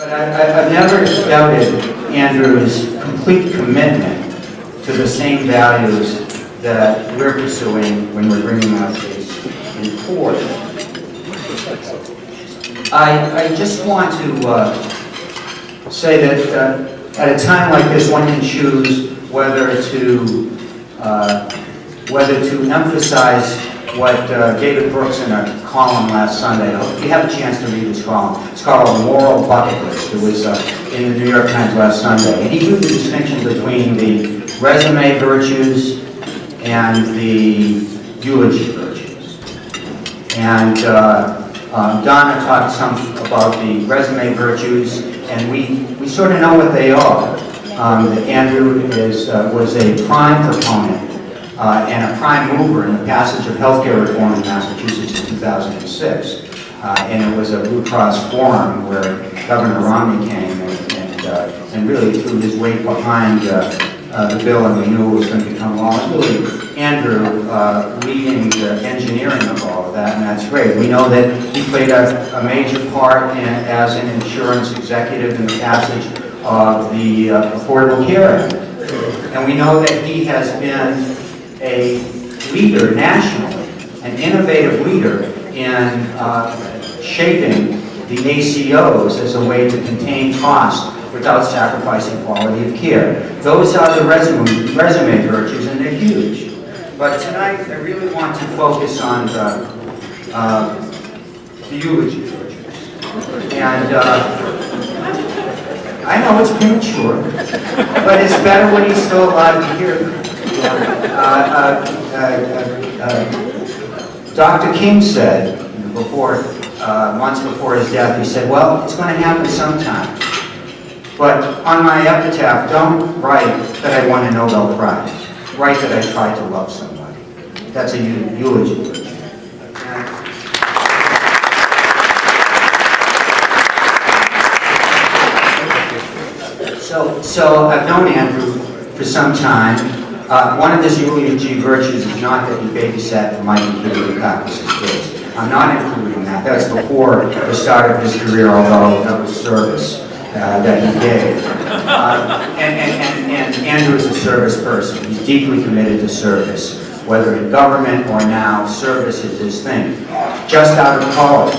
But I've never doubted Andrew's complete commitment to the same values that we're pursuing when we're bringing our case in court. I just want to say that at a time like this, one can choose whether to emphasize what David Brooks in a column last Sunday. If you have a chance to read this column, it's called Moral Bucket List. It was in the New York Times last Sunday. And he drew the distinction between the resume virtues and the eulogy virtues. And Donna talked some about the resume virtues, and we sort of know what they are. That Andrew was a prime proponent and a prime mover in the passage of healthcare reform in Massachusetts in 2006. And it was a Blue Cross forum where Governor Romney came and really threw his weight behind the bill, and we knew it was going to become law. And really, Andrew leading the engineering of all of that, and that's great. We know that he played a major part as an insurance executive in the passage of the Affordable Care Act. And we know that he has been a leader nationally, an innovative leader in shaping the ACOs as a way to contain costs without sacrificing quality of care. Those are the resume virtues, and they're huge. But tonight, I really want to focus on the eulogy virtues. And I know it's premature, but it's better when he's still alive to hear them. Dr. King said months before his death, he said, well, it's going to happen sometime. But on my epitaph, don't write that I won a Nobel Prize. Write that I tried to love somebody. That's a eulogy. So I've known Andrew for some time. One of his eulogy virtues is not that he babysat Mike and Peter Dukakis' kids. I'm not including that. That's before the start of his career, although that was service that he gave. And Andrew is a service person. He's deeply committed to service. Whether in government or now, service is his thing. Just out of college,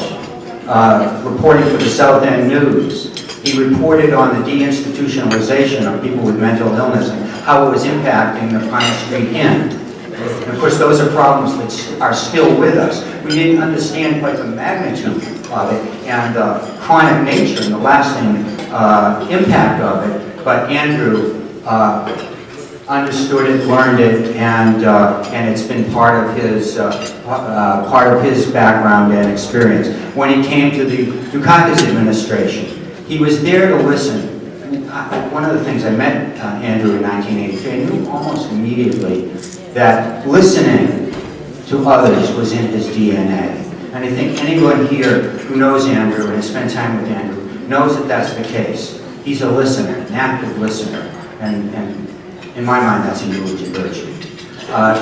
reporting for the South End News, he reported on the deinstitutionalization of people with mental illness and how it was impacting the Pine Street Inn. And of course, those are problems that are still with us. We didn't understand quite the magnitude of it and the chronic nature and the lasting impact of it. But Andrew understood it, learned it, and it's been part of his background and experience. When he came to the Dukakis administration, he was there to listen. One of the things I met Andrew in 1983, I knew almost immediately that listening to others was in his DNA. And I think anyone here who knows Andrew and has spent time with Andrew knows that that's the case. He's a listener, an active listener, and in my mind, that's a eulogy virtue.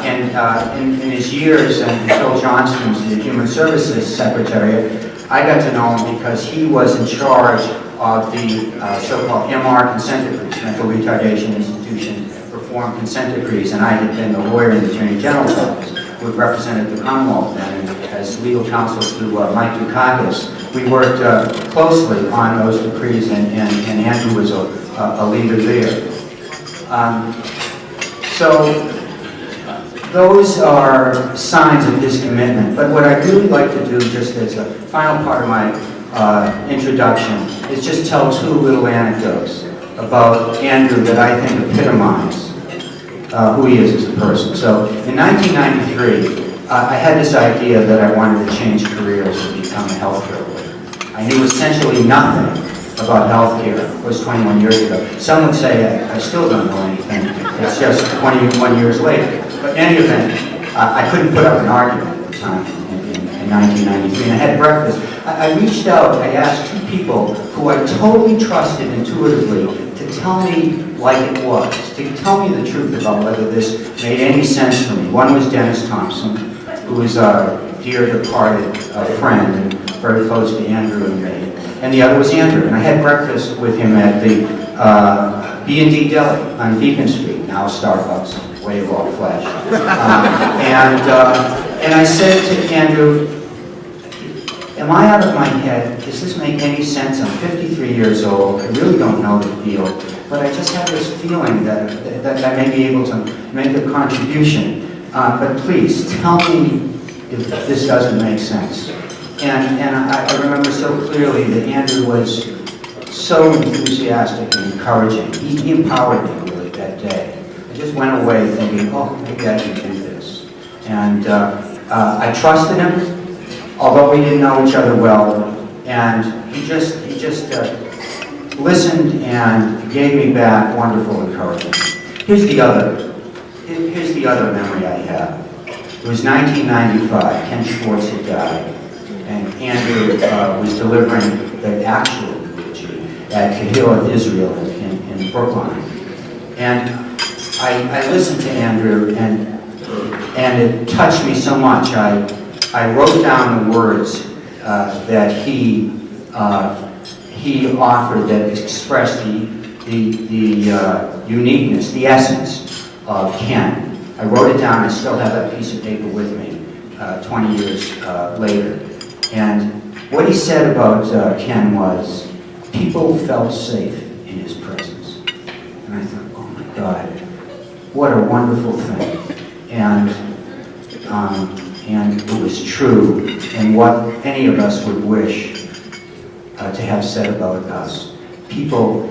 In his years, and Phil Johnston's the Human Services Secretary, I got to know him because he was in charge of the so-called MR consent decrees, Mental Retardation Institution Reform consent decrees, and I had been the lawyer in the Attorney General's office who had represented the Commonwealth then, and as legal counsel to Mike Dukakis. We worked closely on those decrees, and Andrew was a leader there. So those are signs of his commitment, but what I'd really like to do, just as a final part of my introduction, is just tell two little anecdotes about Andrew that I think epitomize who he is as a person. So in 1993, I had this idea that I wanted to change careers and become a healthcare lawyer. I knew essentially nothing about healthcare. It was 21 years ago. Some would say I still don't know anything. It's just 21 years later. But in any event, I couldn't put up an argument at the time in 1993, and I had breakfast. I reached out, I asked two people who I totally trusted intuitively to tell me like it was, to tell me the truth about whether this made any sense for me. One was Dennis Thompson, who was a dear departed friend and very close to Andrew and me. and the other was Andrew. And I had breakfast with him at the B&D Deli on Beacon Street, now Starbucks, way of all flesh. And I said to Andrew, am I out of my head? Does this make any sense? I'm 53 years old. I really don't know the field, but I just have this feeling that I may be able to make a contribution. But please, tell me if this doesn't make sense. And I remember so clearly that Andrew was so enthusiastic and encouraging. He empowered me really that day. I just went away thinking, oh, maybe I can do this. And I trusted him, although we didn't know each other well. And he just listened and gave me back wonderful encouragement. Here's the other memory I have. It was 1995. Ken Schwartz had died, and Andrew was delivering the actual eulogy at Kehillah Israel in Brookline. And I listened to Andrew, and it touched me so much. I wrote down the words that he offered that expressed the uniqueness, the essence of Ken. I wrote it down. I still have that piece of paper with me 20 years later. And what he said about Ken was, people felt safe in his presence. And I thought, oh my God, what a wonderful thing. And it was true, and what any of us would wish to have said about us. People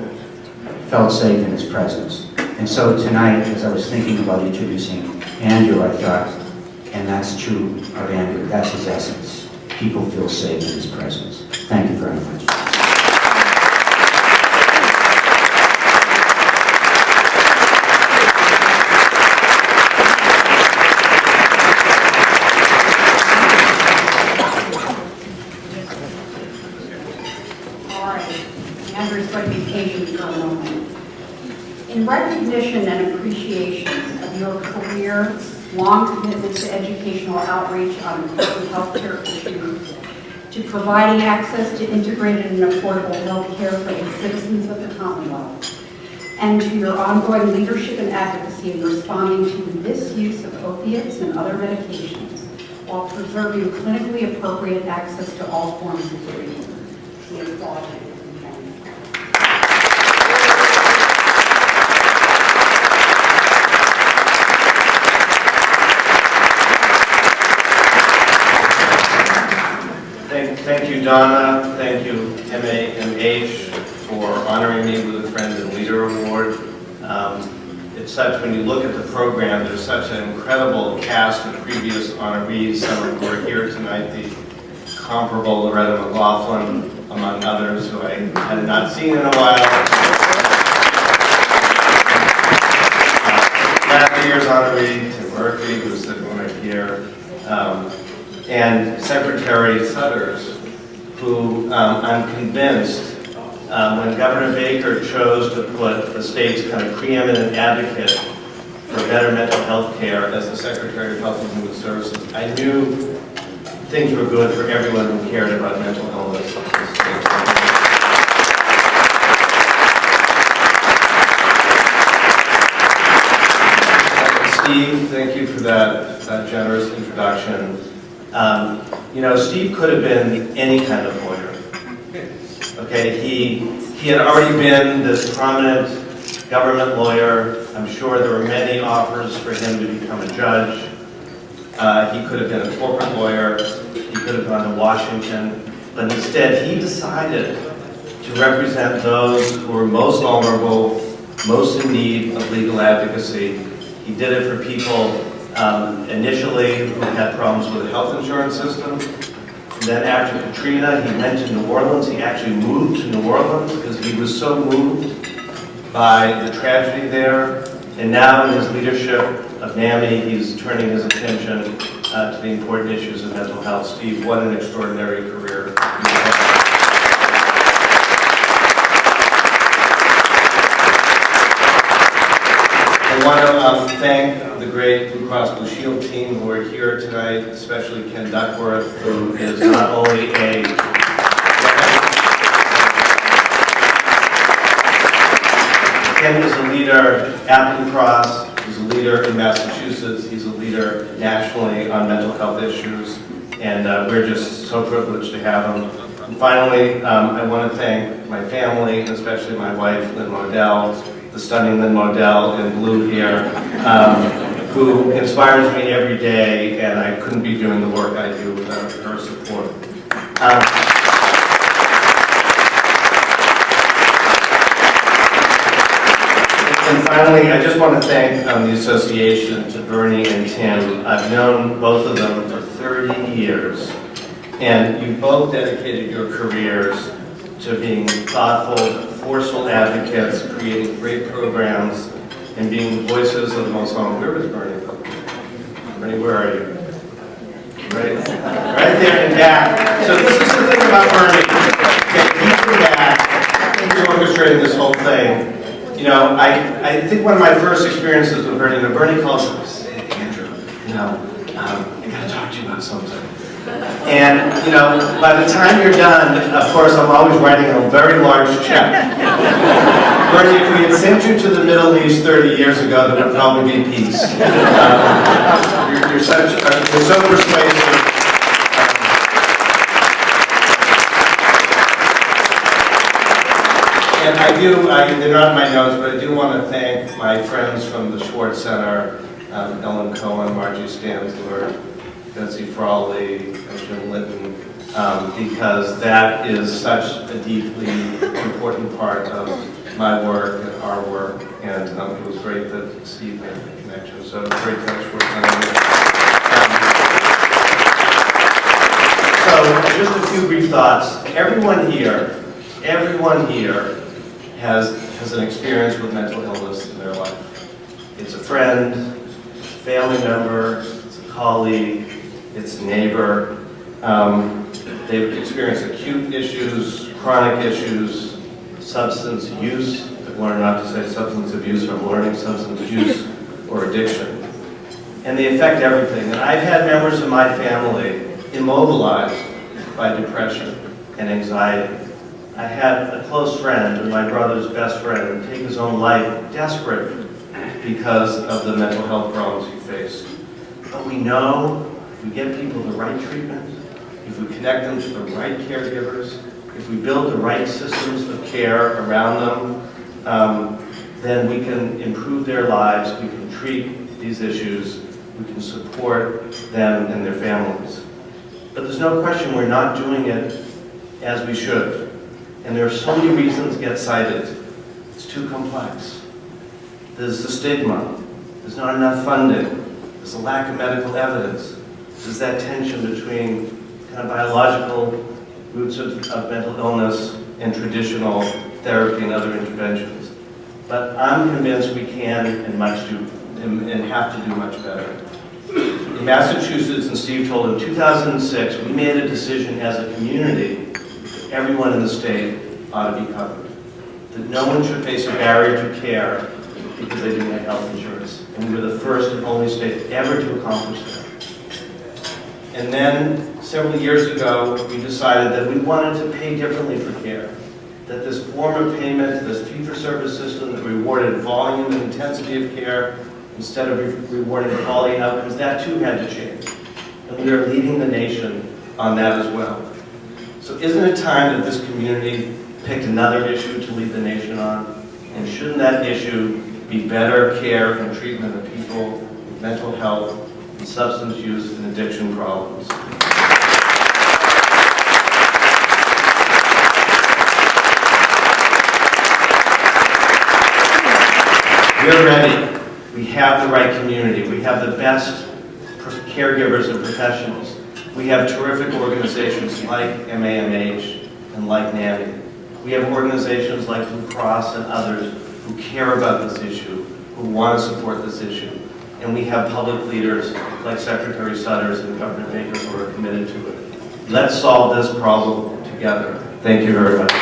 felt safe in his presence. And so tonight, as I was thinking about introducing Andrew, I thought, and that's true of Andrew, that's his essence. People feel safe in his presence. Thank you very much. In recognition and appreciation of your career, long commitment to educational outreach on important healthcare issues, to providing access to integrated and affordable healthcare for the citizens of the Commonwealth, and to your ongoing leadership and advocacy in responding to the misuse of opiates and other medications while preserving clinically appropriate access to all forms of treatment. We applaud you. Thank you, Donna. Thank you, MAMH, for honoring me with the Friend and Leader Award. It's such, when you look at the program, there's such an incredible cast of previous honorees. Some of who are here tonight, the comparable Loretta McLaughlin, among others, who I had not seen in a while. Last year's honoree, Tim Murphy, who's sitting right here. And Secretary Sutters, who I'm convinced, when Governor Baker chose to put the state's kind of preeminent advocate for better mental health care as the Secretary of Health and Human Services, I knew things were good for everyone who cared about mental illness. Steve, thank you for that generous introduction. You know, Steve could have been any kind of lawyer. Okay, he had already been this prominent government lawyer. I'm sure there were many offers for him to become a judge. He could have been a corporate lawyer. He could have gone to Washington. But instead, he decided to represent those who were most vulnerable, most in need of legal advocacy. He did it for people initially who had problems with the health insurance system. Then after Katrina, he went to New Orleans. He actually moved to New Orleans because he was so moved by the tragedy there. And now in his leadership of NAMI, he's turning his attention to the important issues of mental health. Steve, what an extraordinary career. I want to thank the great Blue Cross Blue Shield team who are here tonight, especially Ken Duckworth, who is not only a Appleton Cross. He's a leader in Massachusetts. He's a leader nationally on mental health issues. And we're just so privileged to have him. And finally, I want to thank my family, and especially my wife, Lynn Modell, the stunning Lynn Modell in blue here, who inspires me every day, and I couldn't be doing the work I do without her support. And finally, I just want to thank the association, to Bernie and Tim. I've known both of them for 30 years, and you both dedicated your careers to being thoughtful, forceful advocates, creating great programs, and being voices of the most vulnerable. Where is Bernie? Bernie, where are you? Right there in back. So this is the thing about Bernie. Okay, he's in back. He's orchestrating this whole thing. You know, I think one of my first experiences with Bernie, Bernie calls me, say, Andrew, I gotta talk to you about something. And, by the time you're done, of course, I'm always writing a very large check. Bernie, if we had sent you to the Middle East 30 years ago, there would probably be peace. You're so persuasive. And they're not in my notes, but I do want to thank my friends from the Schwartz Center, Ellen Cohen, Margie Stansler, Betsy Frawley, and Jim Litton, because that is such a deeply important part of my work and our work, and it was great that Steve made the connection, so great to have Schwartz Center. So just a few brief thoughts. Everyone here has an experience with mental illness in their life. It's a friend, family member, it's a colleague, it's a neighbor. They've experienced acute issues, chronic issues, substance use. I've learned not to say substance abuse, I'm learning substance use or addiction. And they affect everything. And I've had members of my family immobilized by depression and anxiety. I had a close friend, and my brother's best friend, take his own life, desperate because of the mental health problems he faced. But we know if we get people the right treatment, if we connect them to the right caregivers, if we build the right systems of care around them, then we can improve their lives, we can treat these issues, we can support them and their families. But there's no question we're not doing it as we should. And there are so many reasons get cited. It's too complex. There's the stigma. There's not enough funding. There's a lack of medical evidence. There's that tension between kind of biological roots of mental illness and traditional therapy and other interventions. But I'm convinced we can and have to do much better. In Massachusetts, and Steve told in 2006, we made a decision as a community that everyone in the state ought to be covered. That no one should face a barrier to care because they didn't have health insurance. And we were the first and only state ever to accomplish that. And then, several years ago, we decided that we wanted to pay differently for care. That this form of payment, this fee-for-service system that rewarded volume and intensity of care instead of rewarding quality outcomes, that too had to change. And we are leading the nation on that as well. So isn't it time that this community picked another issue to lead the nation on? And shouldn't that issue be better care and treatment of people with mental health and substance use and addiction problems? We're ready. We have the right community. We have the best caregivers and professionals. We have terrific organizations like MAMH and like NAMI. We have organizations like Blue Cross and others who care about this issue, who want to support this issue. And we have public leaders like Secretary Sutters and Governor Baker who are committed to it. Let's solve this problem together. Thank you very much.